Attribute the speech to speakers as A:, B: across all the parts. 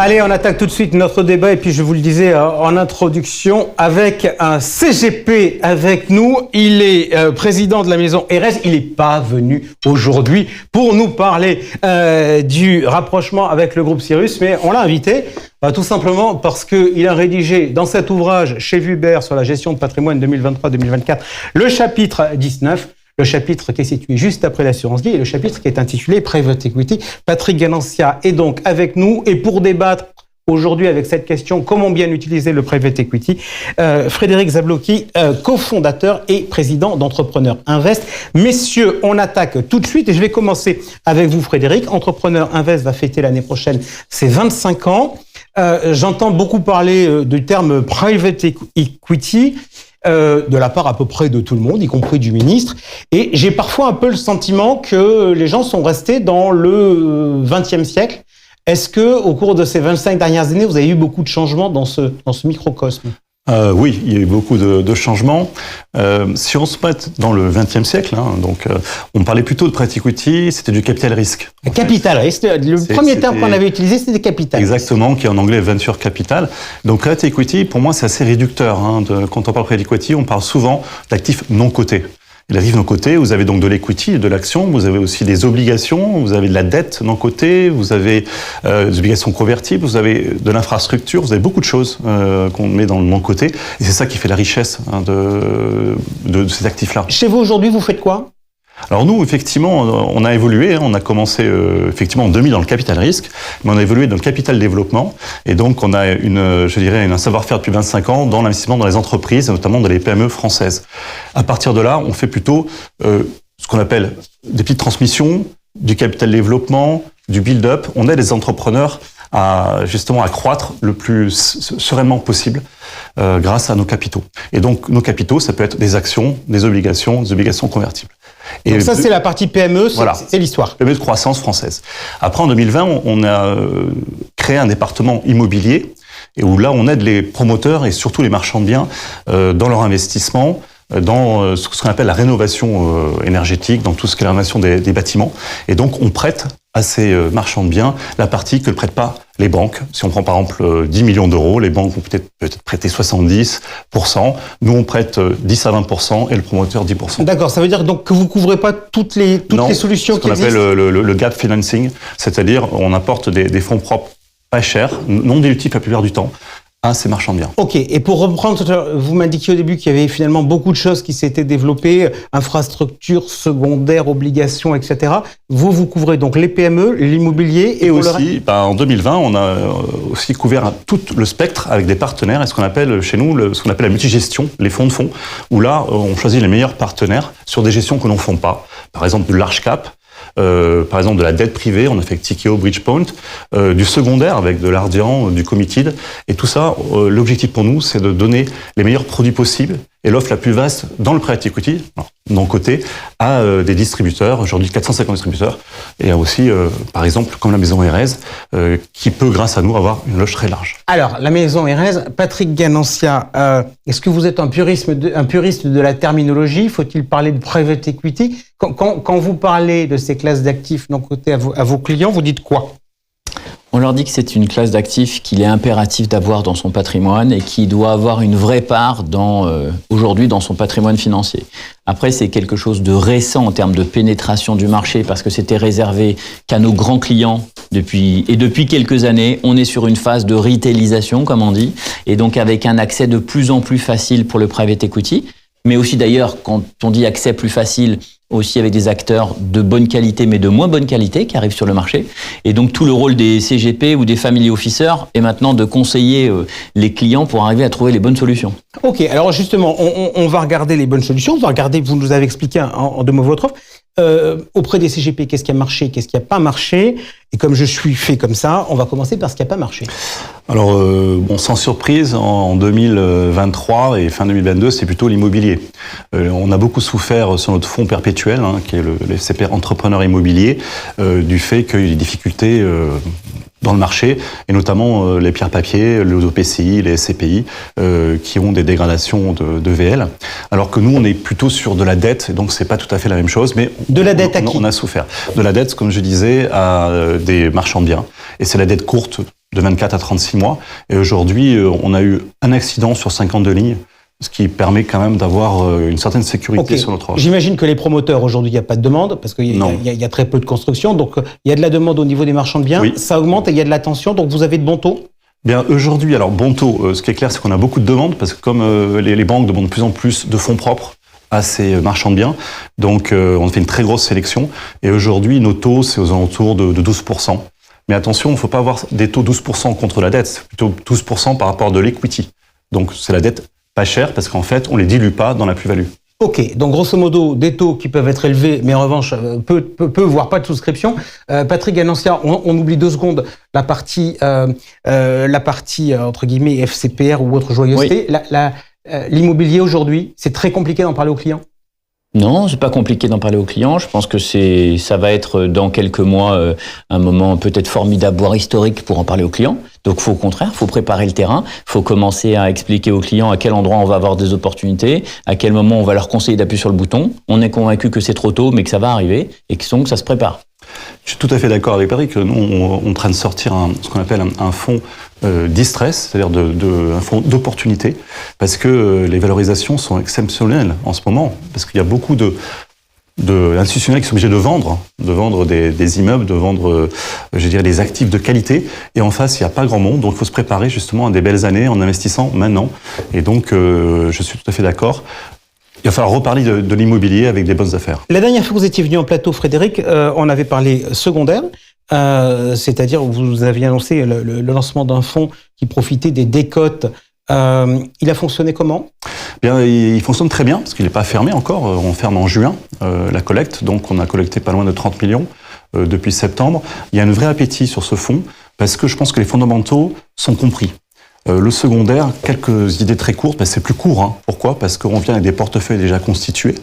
A: Allez, on attaque tout de suite notre débat et puis je vous le disais en introduction avec un CGP avec nous. Il est président de la maison Erez. Il n'est pas venu aujourd'hui pour nous parler du rapprochement avec le groupe Cyrus, mais on l'a invité tout simplement parce qu'il a rédigé dans cet ouvrage chez Vuber sur la gestion de patrimoine 2023-2024 le chapitre 19. Le chapitre qui est situé juste après l'assurance vie et le chapitre qui est intitulé Private Equity. Patrick Ganancia est donc avec nous et pour débattre aujourd'hui avec cette question, comment bien utiliser le Private Equity, Frédéric Zablocki, cofondateur et président d'Entrepreneur Invest. Messieurs, on attaque tout de suite et je vais commencer avec vous Frédéric. Entrepreneur Invest va fêter l'année prochaine ses 25 ans. J'entends beaucoup parler du terme Private Equity, de la part à peu près de tout le monde, y compris du ministre. Et j'ai parfois un peu le sentiment que les gens sont restés dans le XXe siècle. Est-ce que, au cours de ces 25 dernières années, vous avez eu beaucoup de changements dans ce microcosme ?
B: Oui, il y a eu beaucoup de changements. Si on se met dans le XXe siècle, on parlait plutôt de private equity, c'était du capital risque.
A: Capital risque, le premier terme qu'on avait utilisé, c'était capital.
B: Exactement, qui est en anglais venture capital. Donc private equity, pour moi, c'est assez réducteur. Quand on parle de private equity, on parle souvent d'actifs non cotés. Il arrive non coté, vous avez donc de l'equity, de l'action, vous avez aussi des obligations, vous avez de la dette non cotée, vous avez des obligations convertibles, vous avez de l'infrastructure, vous avez beaucoup de choses qu'on met dans le non coté. Et c'est ça qui fait la richesse de ces actifs-là.
A: Chez vous aujourd'hui, vous faites quoi ?
B: Alors nous, effectivement, on a évolué. On a commencé effectivement en 2000 dans le capital risque, mais on a évolué dans le capital développement. Et donc, on a un savoir-faire depuis 25 ans dans l'investissement dans les entreprises, notamment dans les PME françaises. À partir de là, on fait plutôt ce qu'on appelle des petites transmissions, du capital développement, du build-up. On aide les entrepreneurs à justement à croître le plus sereinement possible grâce à nos capitaux. Et donc, nos capitaux, ça peut être des actions, des obligations convertibles. Et
A: donc ça, c'est la partie PME, c'est l'histoire.
B: PME de croissance française. Après, en 2020, on a créé un département immobilier et où là, on aide les promoteurs et surtout les marchands de biens dans leur investissement, dans ce qu'on appelle la rénovation énergétique, dans tout ce qui est la rénovation des bâtiments. Et donc, on prête à ces marchands de biens la partie que ne prêtent pas les banques. Si on prend par exemple 10 millions d'euros, les banques vont peut-être prêter 70%. Nous, on prête 10 à 20% et le promoteur 10%.
A: D'accord, ça veut dire donc que vous ne couvrez pas toutes les solutions qui existent ?
B: C'est ce qu'on appelle le gap financing, c'est-à-dire on apporte des fonds propres pas chers, non dilutifs la plupart du temps, à ces marchands de biens.
A: Ok, et pour reprendre, vous m'indiquiez au début qu'il y avait finalement beaucoup de choses qui s'étaient développées, infrastructures, secondaires, obligations, etc. Vous couvrez donc les PME, l'immobilier
B: et aussi, en 2020, on a aussi couvert tout le spectre avec des partenaires et ce qu'on appelle chez nous, ce qu'on appelle la multigestion, les fonds de fonds, où là, on choisit les meilleurs partenaires sur des gestions que l'on ne fait pas. Par exemple, du large cap, par exemple de la dette privée, on a fait Tikeo, Bridgepoint, du secondaire avec de l'Ardian, du Committed, et tout ça, l'objectif pour nous, c'est de donner les meilleurs produits possibles et l'offre la plus vaste dans le private equity, non coté, à des distributeurs, aujourd'hui 450 distributeurs, et aussi, par exemple, comme la maison Erez, qui peut, grâce à nous, avoir une loge très large.
A: Alors, la maison Erez, Patrick Ganancia, est-ce que vous êtes un puriste de la terminologie ? Faut-il parler de private equity ? Quand vous parlez de ces classes d'actifs non cotés à vos clients, vous dites quoi ?
C: On leur dit que c'est une classe d'actifs qu'il est impératif d'avoir dans son patrimoine et qui doit avoir une vraie part aujourd'hui dans son patrimoine financier. Après, c'est quelque chose de récent en termes de pénétration du marché parce que c'était réservé qu'à nos grands clients depuis quelques années. On est sur une phase de retailisation, comme on dit, et donc avec un accès de plus en plus facile pour le private equity. Mais aussi d'ailleurs, quand on dit accès plus facile, aussi avec des acteurs de bonne qualité mais de moins bonne qualité qui arrivent sur le marché. Et donc tout le rôle des CGP ou des family officers est maintenant de conseiller les clients pour arriver à trouver les bonnes solutions.
A: Ok, alors justement, on va regarder les bonnes solutions, on va regarder, vous nous avez expliqué en deux mots votre offre. Auprès des CGP, qu'est-ce qui a marché, qu'est-ce qui n'a pas marché ? Et comme je suis fait comme ça, on va commencer par ce qui n'a pas marché.
B: Alors, sans surprise, en 2023 et fin 2022, c'est plutôt l'immobilier. On a beaucoup souffert sur notre fonds perpétuel, qui est le FCPR Entrepreneur Immobilier, du fait qu'il y a eu des difficultés dans le marché, et notamment les pierres-papiers, les OPCI, les SCPI, qui ont des dégradations de VL. Alors que nous, on est plutôt sur de la dette, et donc c'est pas tout à fait la même chose, mais
A: de la dette à qui ?
B: On a souffert. De la dette, comme je disais, à des marchands de biens. Et c'est la dette courte, de 24 à 36 mois. Et aujourd'hui, on a eu un accident sur 52 lignes, ce qui permet quand même d'avoir une certaine sécurité sur notre offre.
A: J'imagine que les promoteurs, aujourd'hui, il n'y a pas de demande, parce qu'il y a très peu de construction. Donc, il y a de la demande au niveau des marchands de biens. Oui. Ça augmente et il y a de la tension. Donc, vous avez de bons taux?
B: Bien, aujourd'hui, alors bon taux, ce qui est clair, c'est qu'on a beaucoup de demandes, parce que comme les banques demandent de plus en plus de fonds propres à ces marchands de biens, donc on fait une très grosse sélection. Et aujourd'hui, nos taux, c'est aux alentours de 12%. Mais attention, il ne faut pas avoir des taux 12% contre la dette, c'est plutôt 12% par rapport de l'equity. Donc c'est la dette pas chère, parce qu'en fait, on ne les dilue pas dans la plus-value.
A: Ok, donc grosso modo, des taux qui peuvent être élevés, mais en revanche, peu voire pas de souscription. Patrick Ganancia, on oublie 2 secondes la partie entre guillemets FCPR ou autre joyeuseté. Oui. L'immobilier aujourd'hui, c'est très compliqué d'en parler aux clients?
C: Non, c'est pas compliqué d'en parler aux clients. Je pense que ça va être dans quelques mois un moment peut-être formidable, voire historique pour en parler aux clients. Donc, au contraire, faut préparer le terrain. Faut commencer à expliquer aux clients à quel endroit on va avoir des opportunités, à quel moment on va leur conseiller d'appuyer sur le bouton. On est convaincu que c'est trop tôt, mais que ça va arriver et que ça se prépare.
B: Je suis tout à fait d'accord avec Patrick. Nous, on est en train de sortir ce qu'on appelle un fonds distress, c'est-à-dire un fonds d'opportunité, parce que les valorisations sont exceptionnelles en ce moment, parce qu'il y a beaucoup d'institutionnels qui sont obligés de vendre des immeubles, de vendre, des actifs de qualité, et en face, il n'y a pas grand monde, donc il faut se préparer justement à des belles années en investissant maintenant. Et donc, je suis tout à fait d'accord. Il va falloir reparler de l'immobilier avec des bonnes affaires.
A: La dernière fois que vous étiez venu en plateau, Frédéric, on avait parlé secondaire, c'est-à-dire vous aviez annoncé le lancement d'un fonds qui profitait des décotes. Il a fonctionné comment?
B: Bien, il fonctionne très bien, parce qu'il n'est pas fermé encore. On ferme en juin la collecte, donc on a collecté pas loin de 30 millions depuis septembre. Il y a un vrai appétit sur ce fonds, parce que je pense que les fondamentaux sont compris. Le secondaire, quelques idées très courtes, c'est plus court. Hein. Pourquoi? Parce qu'on vient avec des portefeuilles déjà constitués.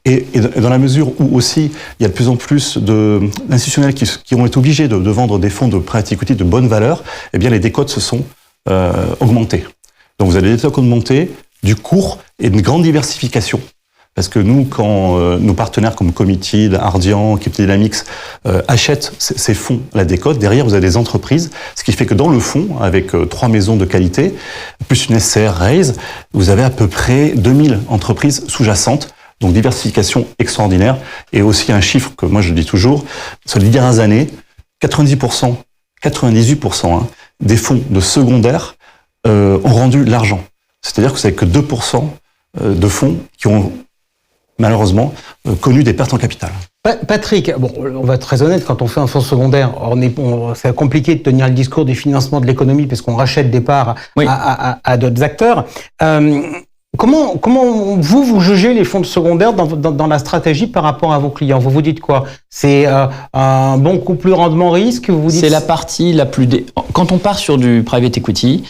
B: Et dans la mesure où aussi il y a de plus en plus d'institutionnels qui ont été obligés de vendre des fonds de private equity de bonne valeur, eh bien les décotes se sont augmentées. Donc vous avez des décotes augmentées, du court et une grande diversification. Parce que nous, quand nos partenaires comme Committed, Ardian, Capital Dynamics achètent ces fonds à la décote, derrière vous avez des entreprises, ce qui fait que dans le fonds, avec 3 maisons de qualité, plus une SCR Raise, vous avez à peu près 2000 entreprises sous-jacentes, donc diversification extraordinaire, et aussi un chiffre que moi je dis toujours, sur les 10 dernières années, 98% des fonds de secondaire ont rendu l'argent. C'est-à-dire que vous n'avez que 2% de fonds qui ont malheureusement connu des pertes en capital.
A: Patrick, bon, on va être très honnête, quand on fait un fonds secondaire, c'est compliqué de tenir le discours du financement de l'économie parce qu'on rachète des parts à d'autres acteurs. Comment vous jugez les fonds de secondaire dans la stratégie par rapport à vos clients? Vous vous dites quoi? C'est un bon couple rendement-risque?
C: C'est la partie la plus... Quand on part sur du private equity,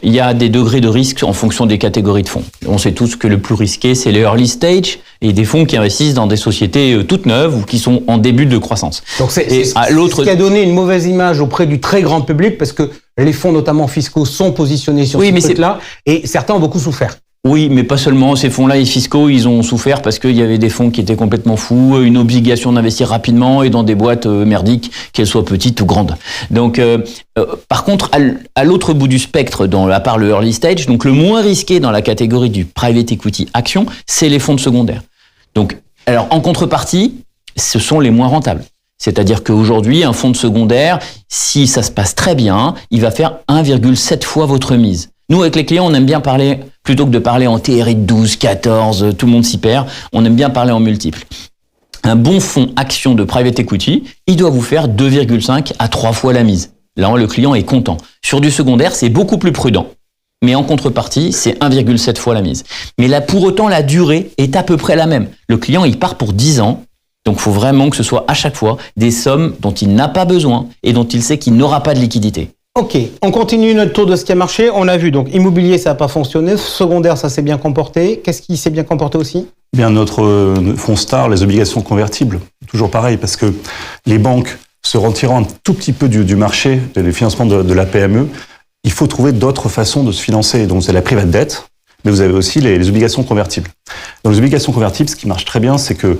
C: il y a des degrés de risque en fonction des catégories de fonds. On sait tous que le plus risqué, c'est les early stage et des fonds qui investissent dans des sociétés toutes neuves ou qui sont en début de croissance.
A: Donc c'est ce qui a donné une mauvaise image auprès du très grand public parce que les fonds, notamment fiscaux, sont positionnés sur ce truc-là et certains ont beaucoup souffert.
C: Oui, mais pas seulement. Ces fonds-là, les fiscaux, ils ont souffert parce qu'il y avait des fonds qui étaient complètement fous, une obligation d'investir rapidement et dans des boîtes merdiques, qu'elles soient petites ou grandes. Donc, par contre, à l'autre bout du spectre, à part le early stage, donc le moins risqué dans la catégorie du private equity action, c'est les fonds de secondaire. Donc, alors en contrepartie, ce sont les moins rentables. C'est-à-dire qu'aujourd'hui, un fonds de secondaire, si ça se passe très bien, il va faire 1,7 fois votre mise. Nous, avec les clients, on aime bien parler, plutôt que de parler en TRI de 12, 14, tout le monde s'y perd, on aime bien parler en multiples. Un bon fonds action de private equity, il doit vous faire 2,5 à 3 fois la mise. Là, le client est content. Sur du secondaire, c'est beaucoup plus prudent. Mais en contrepartie, c'est 1,7 fois la mise. Mais là, pour autant, la durée est à peu près la même. Le client, il part pour 10 ans. Donc, il faut vraiment que ce soit à chaque fois des sommes dont il n'a pas besoin et dont il sait qu'il n'aura pas de liquidité.
A: Ok, on continue notre tour de ce qui a marché. On a vu, donc, immobilier, ça n'a pas fonctionné. Secondaire, ça s'est bien comporté. Qu'est-ce qui s'est bien comporté aussi?
B: Bien, notre fonds star, les obligations convertibles. Toujours pareil, parce que les banques se retirant un tout petit peu du marché, des financements de la PME, il faut trouver d'autres façons de se financer. Donc, c'est la private debt, mais vous avez aussi les obligations convertibles. Dans les obligations convertibles, ce qui marche très bien, c'est que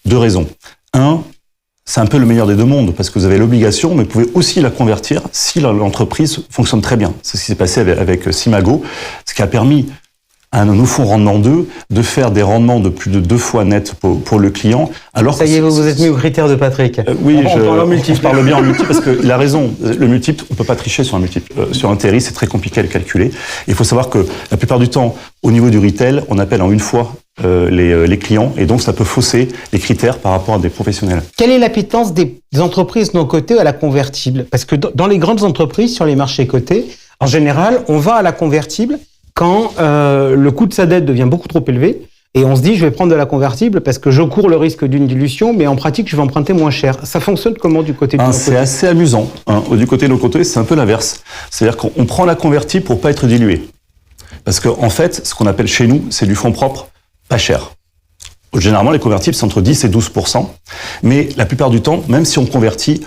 B: 2 raisons. 1, c'est un peu le meilleur des deux mondes, parce que vous avez l'obligation, mais vous pouvez aussi la convertir si l'entreprise fonctionne très bien. C'est ce qui s'est passé avec Simago, ce qui a permis à nos fonds rendement 2 de faire des rendements de plus de 2 fois net pour le client. Alors
A: ça y est, vous êtes mis aux critères de Patrick.
B: Oui, je parle bien en multiple, parce qu'il a raison. Le multiple, on peut pas tricher sur un multiple. Sur un TRI, c'est très compliqué à le calculer. Il faut savoir que la plupart du temps, au niveau du retail, on appelle en une fois les clients, et donc ça peut fausser les critères par rapport à des professionnels.
A: Quelle est l'appétence des entreprises non cotées à la convertible? Parce que dans les grandes entreprises, sur les marchés cotés, en général, on va à la convertible quand le coût de sa dette devient beaucoup trop élevé, et on se dit, je vais prendre de la convertible parce que je cours le risque d'une dilution, mais en pratique, je vais emprunter moins cher. Ça fonctionne comment du côté de nos côtés?
B: C'est assez amusant. Du côté de nos côtés, c'est un peu l'inverse. C'est-à-dire qu'on prend la convertible pour pas être dilué. Parce qu'en fait, ce qu'on appelle chez nous, c'est du fonds propre pas cher. Généralement, les convertibles, c'est entre 10 et 12%. Mais la plupart du temps, même si on convertit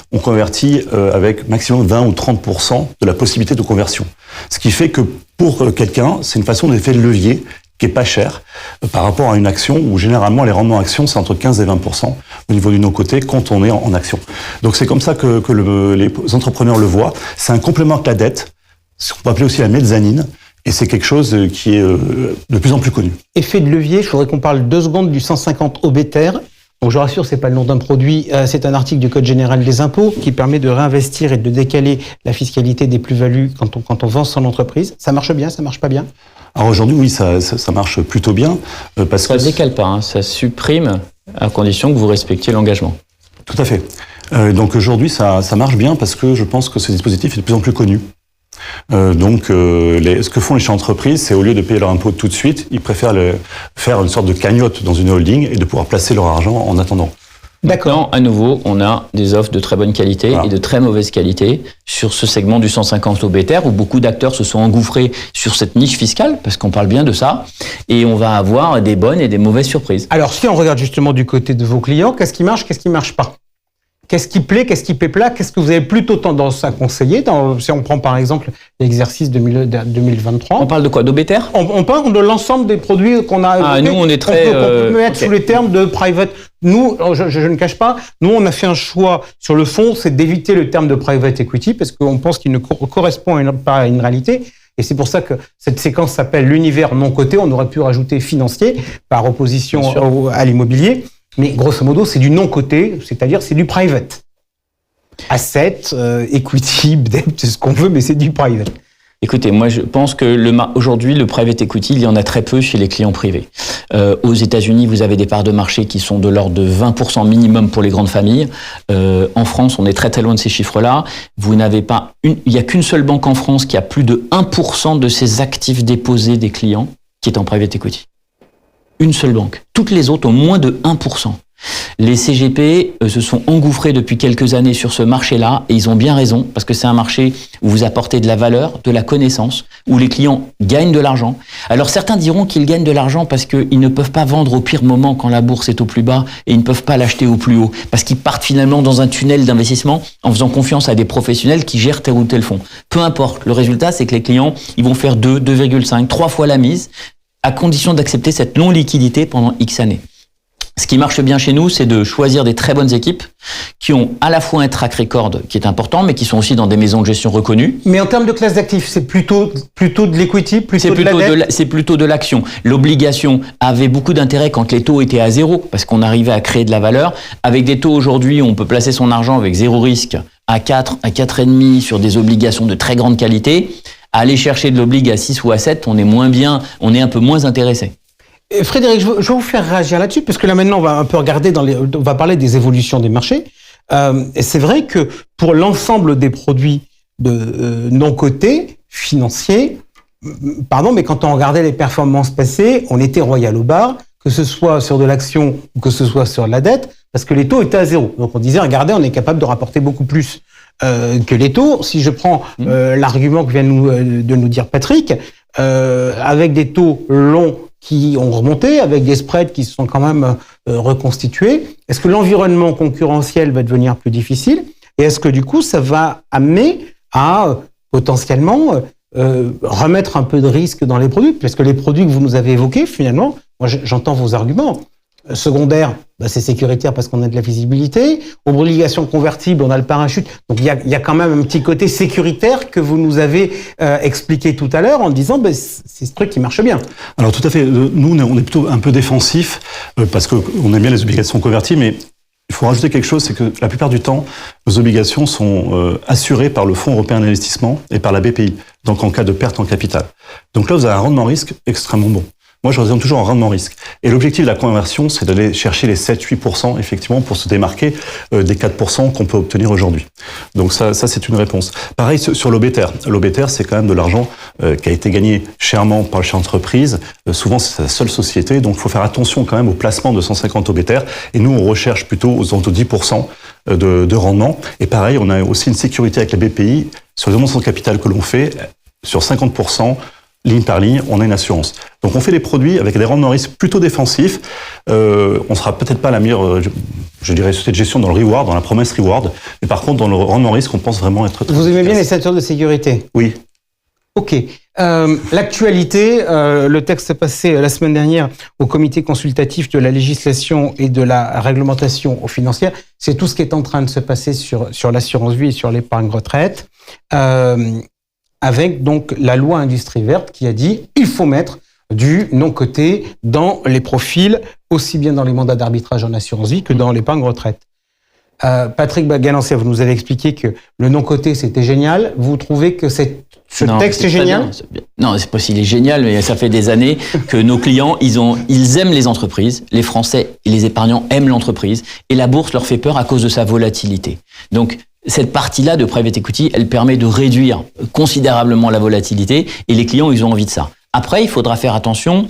B: avec maximum 20 ou 30% de la possibilité de conversion. Ce qui fait que pour quelqu'un, c'est une façon d'effet de levier qui est pas cher par rapport à une action où généralement les rendements actions, c'est entre 15 et 20% au niveau du no-côté quand on est en action. Donc c'est comme ça que les entrepreneurs le voient. C'est un complément avec la dette, ce qu'on peut appeler aussi la mezzanine. Et c'est quelque chose qui est de plus en plus connu.
A: Effet de levier, je voudrais qu'on parle 2 secondes du 150 OBTER. Donc je rassure, c'est pas le nom d'un produit, c'est un article du Code général des impôts qui permet de réinvestir et de décaler la fiscalité des plus-values quand on vend son entreprise. Ça marche bien, ça marche pas bien?
B: Alors aujourd'hui, oui, ça marche plutôt bien. Parce
C: ça
B: que
C: décale pas, hein, ça supprime à condition que vous respectiez l'engagement.
B: Tout à fait. Donc aujourd'hui, ça marche bien parce que je pense que ce dispositif est de plus en plus connu. Ce que font les chefs d'entreprise, c'est au lieu de payer leur impôt tout de suite, ils préfèrent faire une sorte de cagnotte dans une holding et de pouvoir placer leur argent en attendant.
C: D'accord. À nouveau, on a des offres de très bonne qualité et de très mauvaise qualité sur ce segment du 150 OBTER où beaucoup d'acteurs se sont engouffrés sur cette niche fiscale, parce qu'on parle bien de ça, et on va avoir des bonnes et des mauvaises surprises.
A: Alors, si on regarde justement du côté de vos clients, qu'est-ce qui marche pas? Qu'est-ce qui plaît, qu'est-ce qui plaît pas? Qu'est-ce que vous avez plutôt tendance à conseiller si on prend par exemple l'exercice 2023?
C: On parle de quoi? d'OBTER?
A: On parle de l'ensemble des produits qu'on a.
C: Nous, on est très.
A: On peut mettre sous les termes de private. Nous, je ne cache pas, nous, on a fait un choix sur le fond, c'est d'éviter le terme de private equity parce qu'on pense qu'il ne correspond pas à une réalité. Et c'est pour ça que cette séquence s'appelle l'univers non coté. On aurait pu rajouter financier par opposition à l'immobilier. Mais grosso modo, c'est du non-coté, c'est-à-dire c'est du private. Asset, equity, debt, c'est ce qu'on veut, mais c'est du private.
C: Écoutez, moi je pense que aujourd'hui, le private equity, il y en a très peu chez les clients privés. Aux États-Unis, vous avez des parts de marché qui sont de l'ordre de 20% minimum pour les grandes familles. En France, on est très très loin de ces chiffres-là. Vous n'avez pas il n'y a qu'une seule banque en France qui a plus de 1% de ses actifs déposés des clients qui est en private equity. Une seule banque. Toutes les autres ont moins de 1%. Les CGP se sont engouffrés depuis quelques années sur ce marché-là et ils ont bien raison parce que c'est un marché où vous apportez de la valeur, de la connaissance, où les clients gagnent de l'argent. Alors certains diront qu'ils gagnent de l'argent parce qu'ils ne peuvent pas vendre au pire moment quand la bourse est au plus bas et ils ne peuvent pas l'acheter au plus haut parce qu'ils partent finalement dans un tunnel d'investissement en faisant confiance à des professionnels qui gèrent tel ou tel fonds. Peu importe, le résultat c'est que les clients ils vont faire 2, 2,5, 3 fois la mise à condition d'accepter cette non-liquidité pendant X années. Ce qui marche bien chez nous, c'est de choisir des très bonnes équipes qui ont à la fois un track record qui est important, mais qui sont aussi dans des maisons de gestion reconnues.
A: Mais en termes de classe d'actifs, c'est plutôt de l'equity, plutôt de la dette.
C: C'est plutôt de l'action. L'obligation avait beaucoup d'intérêt quand les taux étaient à zéro, parce qu'on arrivait à créer de la valeur. Avec des taux aujourd'hui, on peut placer son argent avec zéro risque à 4, à 4,5 sur des obligations de très grande qualité. À aller chercher de l'oblig à 6 ou à 7, on est un peu moins intéressé.
A: Frédéric, je vais vous faire réagir là-dessus, parce que là maintenant on va un peu regarder on va parler des évolutions des marchés. Et c'est vrai que pour l'ensemble des produits non cotés, financiers, mais quand on regardait les performances passées, on était royal au bar, que ce soit sur de l'action ou que ce soit sur de la dette, parce que les taux étaient à zéro. Donc on disait, regardez, on est capable de rapporter beaucoup plus que les taux. Si je prends l'argument que vient de nous dire Patrick, avec des taux longs qui ont remonté, avec des spreads qui se sont quand même reconstitués, est-ce que l'environnement concurrentiel va devenir plus difficile? Et est-ce que du coup, ça va amener à potentiellement remettre un peu de risque dans les produits? Parce que les produits que vous nous avez évoqués, finalement, moi j'entends vos arguments. secondaires, c'est sécuritaire parce qu'on a de la visibilité. Obligations convertibles, on a le parachute. Donc il y a quand même un petit côté sécuritaire que vous nous avez expliqué tout à l'heure en disant c'est ce truc qui marche bien. Alors
B: tout à fait. Nous, on est plutôt un peu défensif parce qu'on aime bien les obligations convertibles, mais il faut rajouter quelque chose, c'est que la plupart du temps, nos obligations sont assurées par le Fonds européen d'investissement et par la BPI, donc en cas de perte en capital. Donc là, vous avez un rendement risque extrêmement bon. Moi, je raisonne toujours en rendement risque. Et l'objectif de la conversion, c'est d'aller chercher les 7-8%, effectivement, pour se démarquer des 4% qu'on peut obtenir aujourd'hui. Donc ça c'est une réponse. Pareil sur l'obétaire. L'obétaire, c'est quand même de l'argent qui a été gagné chèrement par le chef d'entreprise. Souvent, c'est sa seule société. Donc, il faut faire attention quand même au placement de 150 obétaires. Et nous, on recherche plutôt aux alentours de 10% de rendement. Et pareil, on a aussi une sécurité avec la BPI sur les augmentations de capital que l'on fait sur 50%. Ligne par ligne, on a une assurance. Donc on fait des produits avec des rendements risques plutôt défensifs. On sera peut-être pas la meilleure, je dirais, société de gestion dans le reward, dans la promesse reward, mais par contre dans le rendement risque, on pense vraiment être très
A: Vous aimez bien les ceintures de sécurité?
B: Oui.
A: Ok. L'actualité, le texte passé la semaine dernière au comité consultatif de la législation et de la réglementation financière, c'est tout ce qui est en train de se passer sur l'assurance vie et sur l'épargne retraite. Avec donc la loi industrie verte qui a dit il faut mettre du non-coté dans les profils, aussi bien dans les mandats d'arbitrage en assurance vie que dans l'épargne retraite. Patrick Galancet, vous nous avez expliqué que le non-coté c'était génial. Vous trouvez que ce texte est génial?
C: Non, c'est pas s'il est génial, mais ça fait des années que nos clients, ils aiment les entreprises. Les Français et les épargnants aiment l'entreprise et la bourse leur fait peur à cause de sa volatilité. Donc, cette partie-là de private equity, elle permet de réduire considérablement la volatilité et les clients, ils ont envie de ça. Après, il faudra faire attention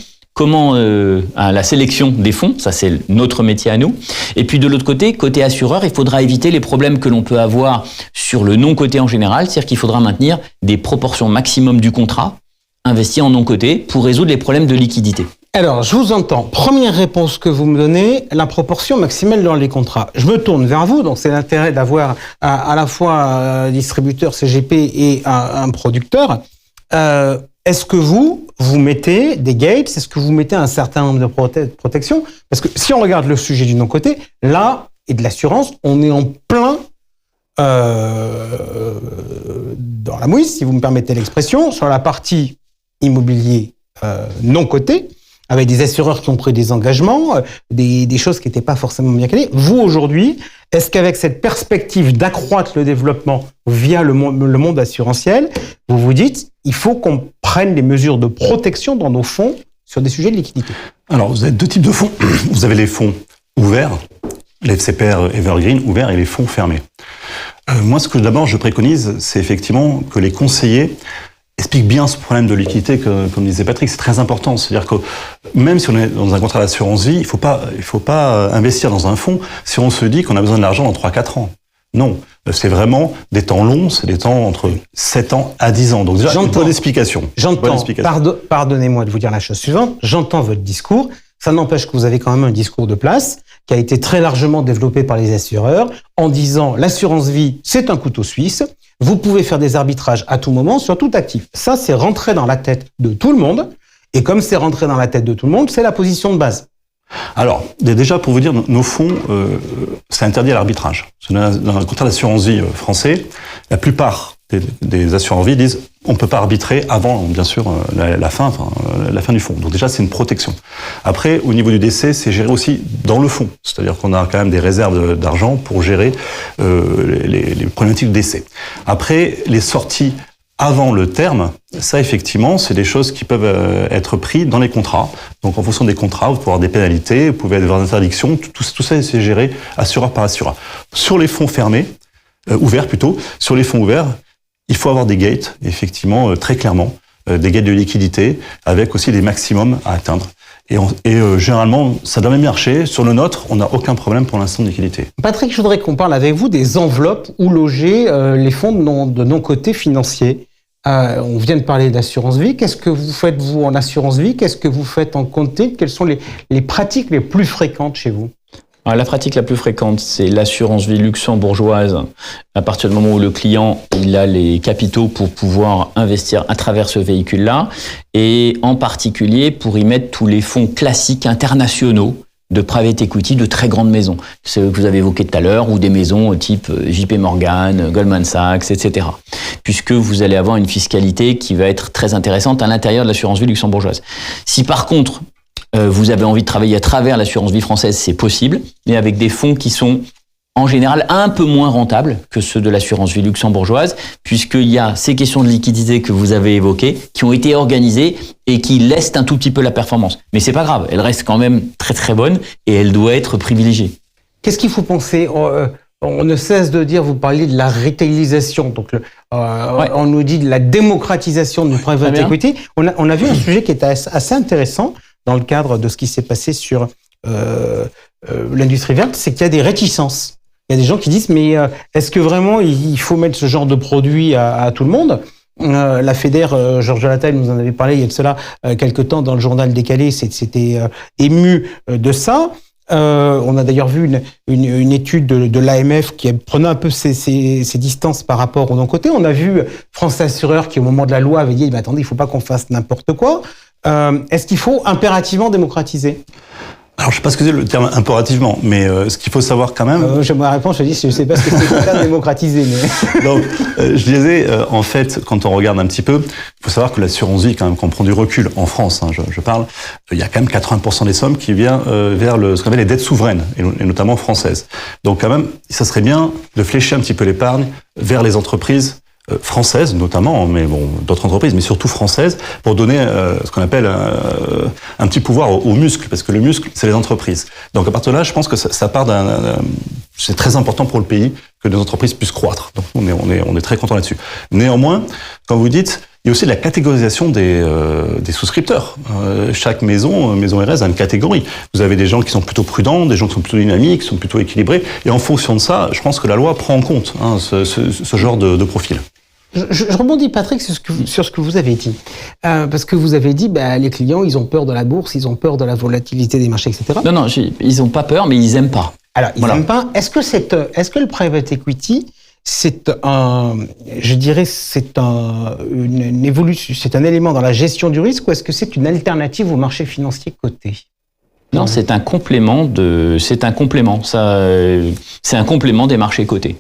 C: à la sélection des fonds, ça c'est notre métier à nous. Et puis de l'autre côté, côté assureur, il faudra éviter les problèmes que l'on peut avoir sur le non-coté en général, c'est-à-dire qu'il faudra maintenir des proportions maximum du contrat investi en non-coté pour résoudre les problèmes de liquidité.
A: Alors, je vous entends. Première réponse que vous me donnez, la proportion maximale dans les contrats. Je me tourne vers vous, donc c'est l'intérêt d'avoir à la fois un distributeur CGP et un producteur. Est-ce que vous mettez des gates? Est-ce que vous mettez un certain nombre de protections? Parce que si on regarde le sujet du non-coté, là, et de l'assurance, on est en plein dans la mouise, si vous me permettez l'expression, sur la partie immobilier non coté, avec des assureurs qui ont pris des engagements, des choses qui n'étaient pas forcément bien calées. Vous, aujourd'hui, est-ce qu'avec cette perspective d'accroître le développement via le monde assurantiel, vous vous dites, il faut qu'on prenne des mesures de protection dans nos fonds sur des sujets de liquidité?
B: Alors, vous avez deux types de fonds. Vous avez les fonds ouverts, les FCPR Evergreen ouverts et les fonds fermés. Moi, ce que d'abord je préconise, c'est effectivement que les conseillers explique bien ce problème de liquidité que, comme disait Patrick, c'est très important. C'est-à-dire que même si on est dans un contrat d'assurance vie, il faut pas investir dans un fonds si on se dit qu'on a besoin de l'argent dans 3-4 ans. Non. C'est vraiment des temps longs, c'est des temps entre 7 ans à 10 ans. Donc déjà, une bonne explication.
A: J'entends. Pardonnez-moi de vous dire la chose suivante. J'entends votre discours. Ça n'empêche que vous avez quand même un discours de place qui a été très largement développé par les assureurs en disant l'assurance vie, c'est un couteau suisse. Vous pouvez faire des arbitrages à tout moment sur tout actif. Ça, c'est rentré dans la tête de tout le monde. Et comme c'est rentré dans la tête de tout le monde, c'est la position de base.
B: Alors, déjà, pour vous dire, nos fonds, c'est interdit à l'arbitrage. Dans le contrat d'assurance vie français, la plupart des assureurs vie disent on ne peut pas arbitrer avant, bien sûr, la fin du fonds. Donc déjà, c'est une protection. Après, au niveau du décès, c'est géré aussi dans le fonds. C'est-à-dire qu'on a quand même des réserves d'argent pour gérer les problématiques de décès. Après, les sorties avant le terme, ça effectivement, c'est des choses qui peuvent être prises dans les contrats. Donc en fonction des contrats, vous pouvez avoir des pénalités, vous pouvez avoir des interdictions, tout ça c'est géré assureur par assureur. Sur les fonds fermés, ouverts plutôt, sur les fonds ouverts, il faut avoir des gates, effectivement, très clairement, des gates de liquidité, avec aussi des maximums à atteindre. Et généralement, ça doit même marcher. Sur le nôtre, on n'a aucun problème pour l'instant de liquidité.
A: Patrick, je voudrais qu'on parle avec vous des enveloppes où loger les fonds de non-cotés financiers. On vient de parler d'assurance vie. Qu'est-ce que vous faites, vous, en assurance vie? Qu'est-ce que vous faites en coté? Quelles sont les pratiques les plus fréquentes chez vous?
C: Alors, la pratique la plus fréquente, c'est l'assurance vie luxembourgeoise. À partir du moment où le client il a les capitaux pour pouvoir investir à travers ce véhicule-là, et en particulier pour y mettre tous les fonds classiques internationaux de private equity de très grandes maisons, ce que vous avez évoqué tout à l'heure, ou des maisons type JP Morgan, Goldman Sachs, etc. Puisque vous allez avoir une fiscalité qui va être très intéressante à l'intérieur de l'assurance vie luxembourgeoise. Si par contre, vous avez envie de travailler à travers l'assurance vie française, c'est possible, mais avec des fonds qui sont en général un peu moins rentables que ceux de l'assurance vie luxembourgeoise, puisqu'il y a ces questions de liquidité que vous avez évoquées, qui ont été organisées et qui laissent un tout petit peu la performance. Mais c'est pas grave, elle reste quand même très très bonne et elle doit être privilégiée.
A: Qu'est-ce qu'il faut penser ? On ne cesse de dire, vous parliez de la retailisation, donc on nous dit de la démocratisation du private equity. On a vu un sujet qui est assez intéressant dans le cadre de ce qui s'est passé sur l'industrie verte, c'est qu'il y a des réticences. Il y a des gens qui disent, mais est-ce que vraiment il faut mettre ce genre de produit à tout le monde ? La FEDER, Georges Lattaille nous en avait parlé il y a de cela quelque temps dans le journal décalé, c'était ému de ça. On a d'ailleurs vu une étude de l'AMF qui prenait un peu ses distances par rapport aux non-cotés. On a vu France Assureur qui, au moment de la loi, avait dit mais attendez, il ne faut pas qu'on fasse n'importe quoi. Est-ce qu'il faut impérativement démocratiser ?
B: Alors, je ne sais pas ce que c'est le terme impérativement, mais ce qu'il faut savoir quand même...
A: J'aimerais répondre, je dis, je ne sais pas ce que c'est le terme démocratiser. Mais...
B: Donc, je disais, en fait, quand on regarde un petit peu, il faut savoir que l'assurance vie, quand même, quand on prend du recul en France, je parle, il y a quand même 80% des sommes qui viennent vers ce qu'on appelle les dettes souveraines, et notamment françaises. Donc, quand même, ça serait bien de flécher un petit peu l'épargne vers les entreprises françaises notamment, mais bon, d'autres entreprises, mais surtout françaises, pour donner ce qu'on appelle un petit pouvoir aux muscles, parce que le muscle, c'est les entreprises. Donc à partir de là, je pense que ça part c'est très important pour le pays que nos entreprises puissent croître. Donc on est très content là-dessus. Néanmoins, quand vous dites, il y a aussi la catégorisation des souscripteurs. Chaque maison RS a une catégorie. Vous avez des gens qui sont plutôt prudents, des gens qui sont plutôt dynamiques, qui sont plutôt équilibrés, et en fonction de ça, je pense que la loi prend en compte ce genre de profil.
A: Je rebondis, Patrick, sur ce que vous avez dit. Parce que vous avez dit, les clients, ils ont peur de la bourse, ils ont peur de la volatilité des marchés, etc.
C: Non, ils n'ont pas peur, mais ils n'aiment pas.
A: Alors, ils n'aiment pas. Est-ce que le private equity, c'est une évolution, c'est un élément dans la gestion du risque, ou est-ce que c'est une alternative au marché financier coté ?
C: Non, c'est un complément. C'est un complément des marchés cotés.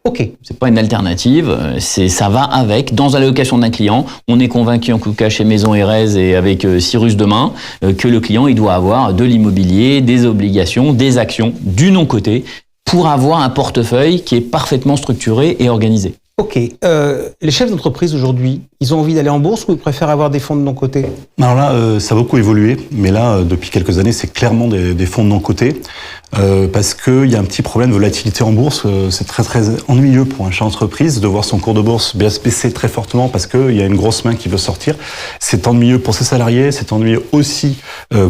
A: Ok.
C: C'est pas une alternative, ça va avec. Dans l'allocation d'un client, on est convaincu en tout cas chez Maison Erez et avec Cyrus demain que le client il doit avoir de l'immobilier, des obligations, des actions, du non coté pour avoir un portefeuille qui est parfaitement structuré et organisé.
A: Ok. Les chefs d'entreprise aujourd'hui, ils ont envie d'aller en bourse ou ils préfèrent avoir des fonds de non-cotés ?
B: Alors là, ça a beaucoup évolué, mais là, depuis quelques années, c'est clairement des fonds de non-cotés, parce qu'il y a un petit problème de volatilité en bourse. C'est très très ennuyeux pour un chef d'entreprise de voir son cours de bourse baisser très fortement parce qu'il y a une grosse main qui veut sortir. C'est ennuyeux pour ses salariés, c'est ennuyeux aussi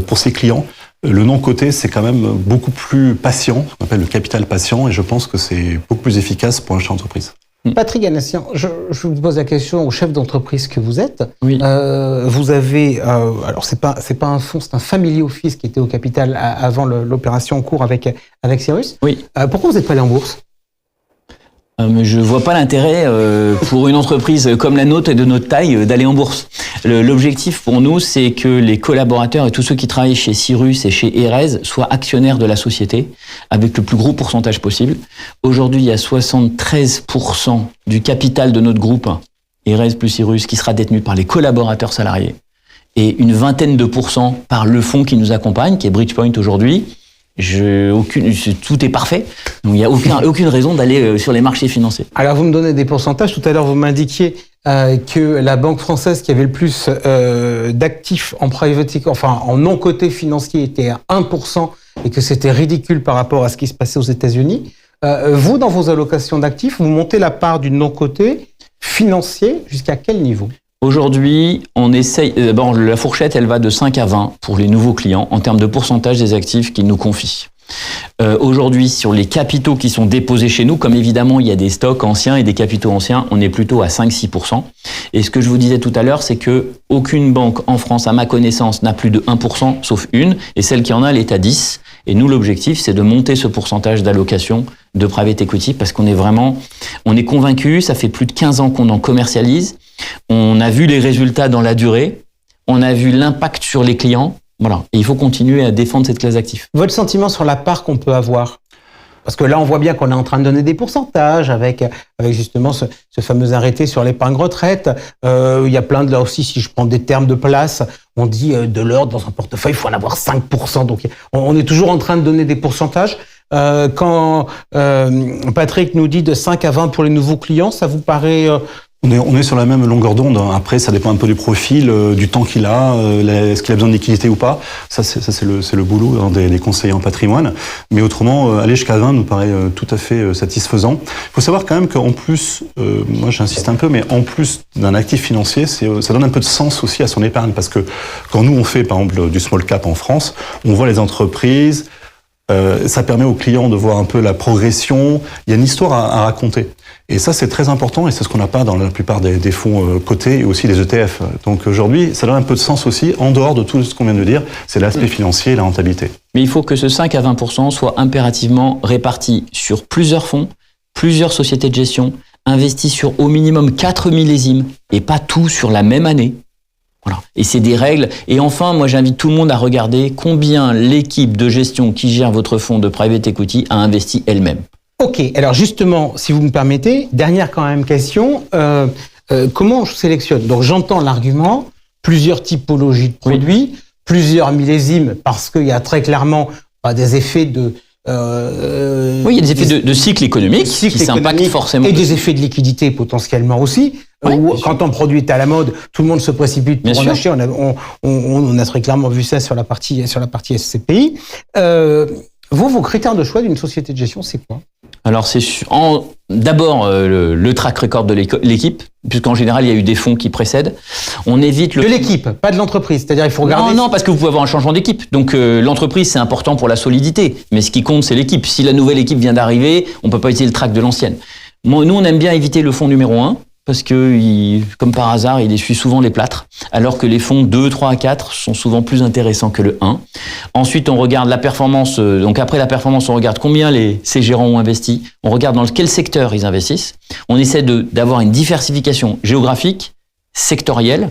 B: pour ses clients. Le non-coté, c'est quand même beaucoup plus patient, ce qu'on appelle le capital patient, et je pense que c'est beaucoup plus efficace pour un chef d'entreprise.
A: Patrick Ganassian, je vous pose la question au chef d'entreprise que vous êtes.
C: Oui.
A: Vous avez, alors c'est pas un fonds, c'est un family office qui était au capital avant l'opération en cours avec Cyrus.
C: Oui.
A: Pourquoi vous n'êtes pas allé en bourse ?
C: Je vois pas l'intérêt pour une entreprise comme la nôtre et de notre taille d'aller en bourse. L'objectif pour nous, c'est que les collaborateurs et tous ceux qui travaillent chez Cyrus et chez Erez soient actionnaires de la société avec le plus gros pourcentage possible. Aujourd'hui, il y a 73% du capital de notre groupe, Erez plus Cyrus, qui sera détenu par les collaborateurs salariés et une vingtaine de pourcents par le fonds qui nous accompagne, qui est Bridgepoint aujourd'hui. Tout est parfait, donc il n'y a aucune raison d'aller sur les marchés financiers.
A: Alors vous me donnez des pourcentages, tout à l'heure vous m'indiquiez que la banque française qui avait le plus d'actifs en en non-coté financier était à 1% et que c'était ridicule par rapport à ce qui se passait aux États-Unis. Vous, dans vos allocations d'actifs, vous montez la part du non-coté financier jusqu'à quel niveau ?
C: Aujourd'hui, on essaye. D'abord, la fourchette, elle va de 5 à 20 pour les nouveaux clients en termes de pourcentage des actifs qu'ils nous confient. Aujourd'hui, sur les capitaux qui sont déposés chez nous, comme évidemment il y a des stocks anciens et des capitaux anciens, on est plutôt à 5-6%. Et ce que je vous disais tout à l'heure, c'est que aucune banque en France, à ma connaissance, n'a plus de 1%, sauf une, et celle qui en a, elle est à 10%. Et nous, l'objectif, c'est de monter ce pourcentage d'allocation de private equity parce qu'on est convaincus, ça fait plus de 15 ans qu'on en commercialise. On a vu les résultats dans la durée, on a vu l'impact sur les clients, Voilà. Et il faut continuer à défendre cette classe d'actifs.
A: Votre sentiment sur la part qu'on peut avoir? Parce que là, on voit bien qu'on est en train de donner des pourcentages avec justement ce fameux arrêté sur l'épargne retraite. Il y a plein de, là aussi, si je prends des termes de place, on dit de l'ordre dans un portefeuille, il faut en avoir 5%. Donc, on est toujours en train de donner des pourcentages. Quand Patrick nous dit de 5 à 20 pour les nouveaux clients, ça vous paraît...
B: On est sur la même longueur d'onde. Après, ça dépend un peu du profil, du temps qu'il a, est-ce qu'il a besoin de liquidité ou pas. Ça, c'est le boulot des conseillers en patrimoine. Mais autrement, aller jusqu'à 20 nous paraît tout à fait satisfaisant. Il faut savoir quand même qu'en plus, moi j'insiste un peu, mais en plus d'un actif financier, ça donne un peu de sens aussi à son épargne. Parce que quand nous, on fait par exemple du small cap en France, on voit les entreprises, ça permet aux clients de voir un peu la progression. Il y a une histoire à raconter. Et ça, c'est très important et c'est ce qu'on n'a pas dans la plupart des fonds cotés et aussi les ETF. Donc aujourd'hui, ça donne un peu de sens aussi, en dehors de tout ce qu'on vient de dire, c'est l'aspect financier et la rentabilité.
C: Mais il faut que ce 5 à 20% soit impérativement réparti sur plusieurs fonds, plusieurs sociétés de gestion, investis sur au minimum 4 millésimes et pas tout sur la même année. Voilà. Et c'est des règles. Et enfin, moi, j'invite tout le monde à regarder combien l'équipe de gestion qui gère votre fonds de private equity a investi elle-même.
A: Ok, alors justement, si vous me permettez, dernière quand même question, comment je sélectionne? Donc j'entends l'argument, plusieurs typologies de produits, plusieurs millésimes, parce qu'il y a très clairement des effets de...
C: oui, il y a des effets de cycle économique qui s'impactent forcément.
A: Et des effets de liquidité potentiellement aussi.
C: Oui,
A: quand un produit est à la mode, tout le monde se précipite pour en acheter. On a très clairement vu ça sur la partie SCPI. Vos critères de choix d'une société de gestion, c'est quoi?
C: Alors, c'est d'abord le track record de l'équipe, puisqu'en général, il y a eu des fonds qui précèdent. On évite
A: de l'équipe, pas de l'entreprise. C'est-à-dire, il faut regarder...
C: Non, parce que vous pouvez avoir un changement d'équipe. Donc, l'entreprise, c'est important pour la solidité. Mais ce qui compte, c'est l'équipe. Si la nouvelle équipe vient d'arriver, on peut pas utiliser le track de l'ancienne. Nous, on aime bien éviter le fonds numéro 1, parce que, comme par hasard, il essuie souvent les plâtres, alors que les fonds 2, 3, 4 sont souvent plus intéressants que le 1. Ensuite, on regarde la performance. Donc après la performance, on regarde combien ces gérants ont investi. On regarde dans quel secteur ils investissent. On essaie d'avoir une diversification géographique, sectorielle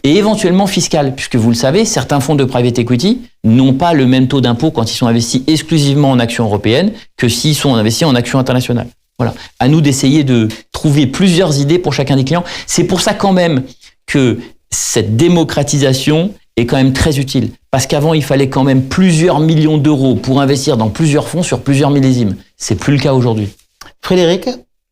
C: et éventuellement fiscale, puisque vous le savez, certains fonds de private equity n'ont pas le même taux d'impôt quand ils sont investis exclusivement en actions européennes que s'ils sont investis en actions internationales. Voilà. À nous d'essayer de trouver plusieurs idées pour chacun des clients. C'est pour ça quand même que cette démocratisation est quand même très utile. Parce qu'avant, il fallait quand même plusieurs millions d'euros pour investir dans plusieurs fonds sur plusieurs millésimes. C'est plus le cas aujourd'hui.
A: Frédéric,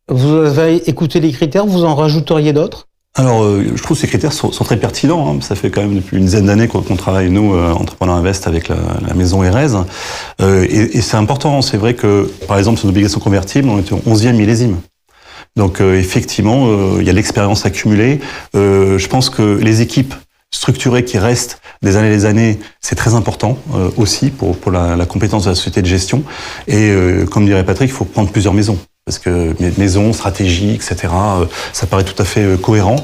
A: vous avez écouté les critères, vous en rajouteriez d'autres?
B: Alors, je trouve que ces critères sont très pertinents. Hein. Ça fait quand même depuis une dizaine d'années qu'on travaille, nous, Entrepreneurs Invest, avec la maison Erez. Et c'est important. C'est vrai que, par exemple, sur l'obligation convertible, on était au 11e millésime. Donc, effectivement, il y a l'expérience accumulée. Je pense que les équipes structurées qui restent des années, c'est très important aussi pour la compétence de la société de gestion. Et comme dirait Patrick, il faut prendre plusieurs maisons. Parce que maison, stratégie, etc., ça paraît tout à fait cohérent.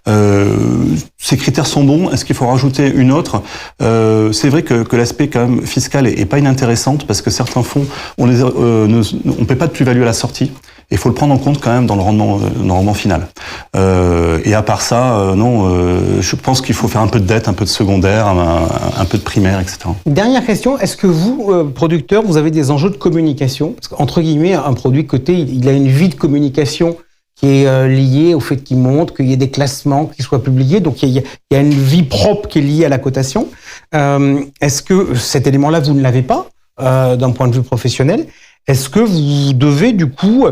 B: Ces critères sont bons. Est-ce qu'il faut rajouter une autre? C'est vrai que l'aspect quand même fiscal est pas inintéressant parce que certains fonds, on paie pas de plus-value à la sortie. Il faut le prendre en compte quand même dans le rendement final. Et à part ça, je pense qu'il faut faire un peu de dette, un peu de secondaire, un peu de primaire, etc.
A: Dernière question, est-ce que vous, producteur, vous avez des enjeux de communication? Parce qu'entre guillemets, un produit coté, il a une vie de communication qui est liée au fait qu'il monte, qu'il y ait des classements qui soient publiés. Donc, il y a une vie propre qui est liée à la cotation. Est-ce que cet élément-là, vous ne l'avez pas d'un point de vue professionnel? Est-ce que vous devez, du coup,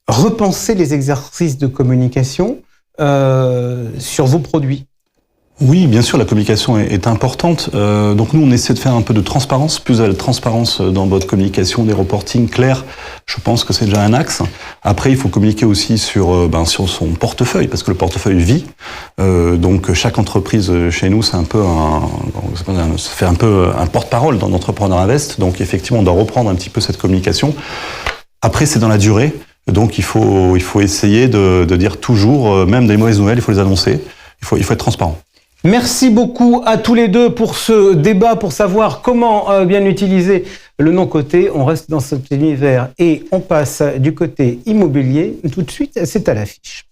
A: repenser les exercices de communication sur vos produits?
B: Oui, bien sûr, la communication est importante. Donc nous, on essaie de faire un peu de transparence, plus de transparence dans votre communication, des reportings clairs. Je pense que c'est déjà un axe. Après, il faut communiquer aussi sur son portefeuille, parce que le portefeuille vit. Donc chaque entreprise chez nous, c'est un peu un porte-parole dans Entrepreneurs Invest. Donc effectivement, on doit reprendre un petit peu cette communication. Après, c'est dans la durée. Donc il faut essayer de dire toujours, même des mauvaises nouvelles, il faut les annoncer. Il faut être transparent.
A: Merci beaucoup à tous les deux pour ce débat, pour savoir comment bien utiliser le non-coté. On reste dans cet univers et on passe du côté immobilier. Tout de suite, c'est à l'affiche.